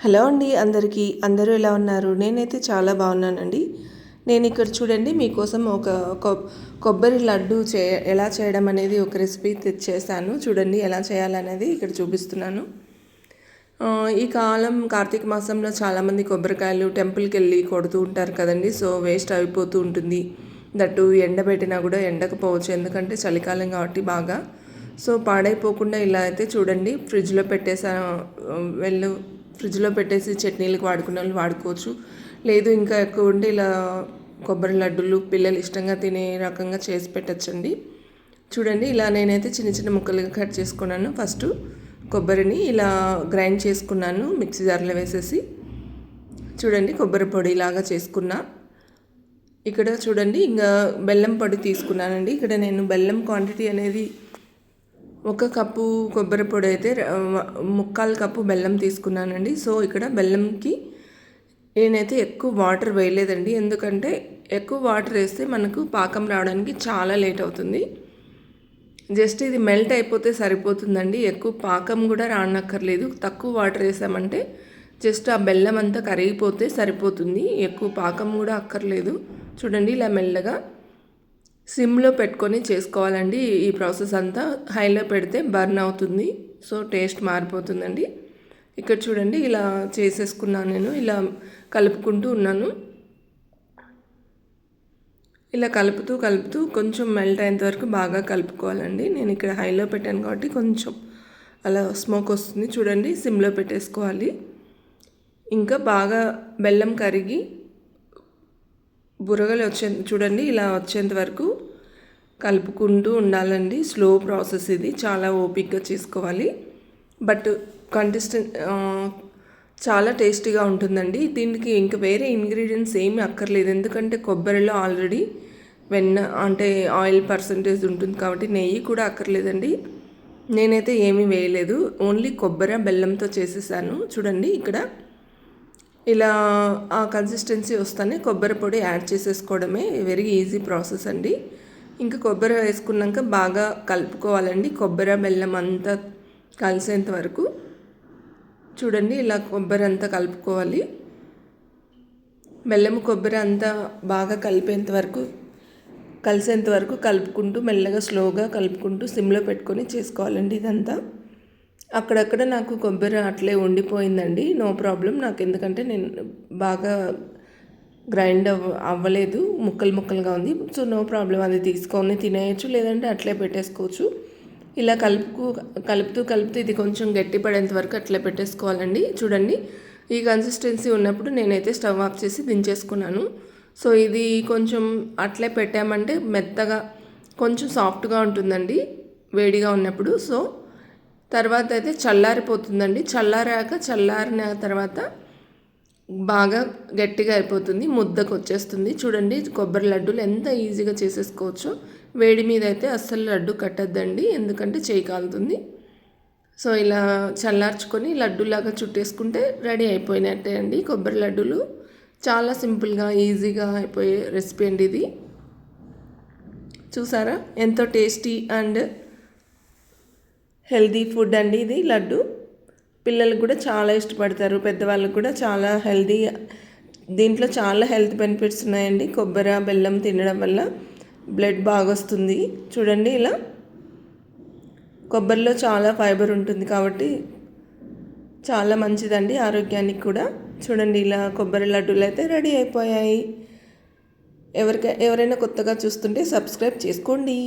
Hello అండి అందరికీ. అందరూ ఎలా ఉన్నారు? నేనైతే చాలా బాగున్నానండి. నేను ఇక్కడ చూడండి మీకోసం ఒక కొబ్బరి లడ్డు ఎలా చేయడం అనేది ఒక రెసిపీ తెచ్చేసాను. చూడండి ఎలా చేయాలనేది ఇక్కడ చూపిస్తున్నాను. ఈ కాలం కార్తీక మాసంలో చాలామంది కొబ్బరికాయలు టెంపుల్కి వెళ్ళి కొడుతూ ఉంటారు కదండి. సో వేస్ట్ అయిపోతూ ఉంటుంది. దట్టు ఎండబెట్టినా కూడా ఎండకపోవచ్చు, ఎందుకంటే చలికాలం కాబట్టి బాగా. సో పాడైపోకుండా ఇలా అయితే చూడండి ఫ్రిడ్జ్లో ఫ్రిడ్జ్లో పెట్టేసి చట్నీలకు వాడుకున్న వాళ్ళు వాడుకోవచ్చు. లేదు ఇంకా ఎక్కువ ఉంటే ఇలా కొబ్బరి లడ్డూలు పిల్లలు ఇష్టంగా తినే రకంగా చేసి పెట్టచ్చండి. చూడండి ఇలా నేనైతే చిన్న చిన్న ముక్కలుగా కట్ చేసుకున్నాను. ఫస్ట్ కొబ్బరిని ఇలా గ్రైండ్ చేసుకున్నాను మిక్సీ జార్లో వేసేసి. చూడండి కొబ్బరి పొడి లాగా చేసుకున్నా. ఇక్కడ చూడండి ఇంకా బెల్లం పొడి తీసుకున్నానండి. ఇక్కడ నేను బెల్లం క్వాంటిటీ అనేది 1 కప్పు కొబ్బరి పొడి అయితే 3/4 కప్పు బెల్లం తీసుకున్నానండి. సో ఇక్కడ బెల్లంకి నేనైతే ఎక్కువ వాటర్ వేయలేదండి, ఎందుకంటే ఎక్కువ వాటర్ వేస్తే మనకు పాకం రావడానికి చాలా లేట్ అవుతుంది. జస్ట్ ఇది మెల్ట్ అయిపోతే సరిపోతుందండి. ఎక్కువ పాకం కూడా రానక్కర్లేదు. తక్కువ వాటర్ వేసామంటే జస్ట్ ఆ బెల్లం అంతా కరిగిపోతే సరిపోతుంది. ఎక్కువ పాకం కూడా అక్కర్లేదు. చూడండి ఇలా మెల్లగా సిమ్లో పెట్టుకొని చేసుకోవాలండి. ఈ ప్రాసెస్ అంతా హైలో పెడితే బర్న్ అవుతుంది, సో టేస్ట్ మారిపోతుందండి. ఇక్కడ చూడండి ఇలా చేసేసుకున్నాను. నేను ఇలా కలుపుకుంటూ ఉన్నాను. ఇలా కలుపుతూ కొంచెం మెల్ట్ అయ్యేంత వరకు బాగా కలుపుకోవాలండి. నేను ఇక్కడ హైలో పెట్టాను కాబట్టి కొంచెం అలా స్మోక్ వస్తుంది. చూడండి సిమ్లో పెట్టేసుకోవాలి. ఇంకా బాగా బెల్లం కరిగి బురగలు చూడండి ఇలా వచ్చేంత వరకు కలుపుకుంటూ ఉండాలండి. స్లో ప్రాసెస్ ఇది, చాలా ఓపిక్గా చేసుకోవాలి. బట్ చాలా టేస్టీగా ఉంటుందండి. దీనికి ఇంకా వేరే ఇంగ్రీడియంట్స్ ఏమీ అక్కర్లేదు, ఎందుకంటే కొబ్బరిలో ఆల్రెడీ వెన్న అంటే ఆయిల్ పర్సంటేజ్ ఉంటుంది కాబట్టి నెయ్యి కూడా అక్కర్లేదండి. నేనైతే ఏమీ వేయలేదు, ఓన్లీ కొబ్బరి బెల్లంతో చేసేసాను. చూడండి ఇక్కడ ఇలా ఆ కన్సిస్టెన్సీ వస్తానే కొబ్బరి పొడి యాడ్ చేసేసుకోవడమే. వెరీ ఈజీ ప్రాసెస్ అండి. ఇంకా కొబ్బరి వేసుకున్నాక బాగా కలుపుకోవాలండి. కొబ్బరి బెల్లం అంతా కలిసేంత వరకు చూడండి ఇలా కొబ్బరి అంతా కలుపుకోవాలి. బెల్లం కొబ్బరి అంతా బాగా కలిసేంత వరకు కలుపుకుంటూ మెల్లగా స్లోగా కలుపుకుంటూ సిమ్లో పెట్టుకొని చేసుకోవాలండి. ఇదంతా అక్కడక్కడ నాకు కొబ్బరి అట్లే ఉండిపోయిందండి. నో ప్రాబ్లం నాకు, ఎందుకంటే నేను బాగా గ్రైండ్ అవ్వలేదు, ముక్కలుగా ఉంది. సో నో ప్రాబ్లం, అది తీసుకొని తినేయచ్చు, లేదంటే అట్లే పెట్టేసుకోవచ్చు. ఇలా కలుపుతూ ఇది కొంచెం గట్టి పడేంత వరకు అట్లే పెట్టేసుకోవాలండి. చూడండి ఈ కన్సిస్టెన్సీ ఉన్నప్పుడు నేనైతే స్టవ్ ఆఫ్ చేసి దించేసుకున్నాను. సో ఇది కొంచెం అట్లే పెట్టామంటే మెత్తగా కొంచెం సాఫ్ట్గా ఉంటుందండి వేడిగా ఉన్నప్పుడు. సో తర్వాత అయితే చల్లారిపోతుందండి. చల్లారిన తర్వాత బాగా గట్టిగా అయిపోతుంది, ముద్దకు వచ్చేస్తుంది. చూడండి కొబ్బరి లడ్డూలు ఎంత ఈజీగా చేసేసుకోవచ్చు. వేడి మీద అయితే అస్సలు లడ్డు కట్టద్దండి, ఎందుకంటే చేయి కాలుతుంది. సో ఇలా చల్లార్చుకొని లడ్డూలాగా చుట్టేసుకుంటే రెడీ అయిపోయినట్టే అండి కొబ్బరి లడ్డూలు. చాలా సింపుల్గా ఈజీగా అయిపోయే రెసిపీ అండి ఇది. చూసారా ఎంతో టేస్టీ అండ్ హెల్దీ ఫుడ్ అండి ఇది లడ్డు. పిల్లలకు కూడా చాలా ఇష్టపడతారు, పెద్దవాళ్ళకు కూడా చాలా హెల్దీ. దీంట్లో చాలా హెల్త్ బెనిఫిట్స్ ఉన్నాయండి. కొబ్బరి బెల్లం తినడం వల్ల బ్లడ్ బాగా వస్తుంది. చూడండి ఇలా కొబ్బరిలో చాలా ఫైబర్ ఉంటుంది కాబట్టి చాలా మంచిదండి ఆరోగ్యానికి కూడా. చూడండి ఇలా కొబ్బరి లడ్డూలు అయితే రెడీ అయిపోయాయి. ఎవరైనా కొత్తగా చూస్తుంటే సబ్స్క్రైబ్ చేసుకోండి.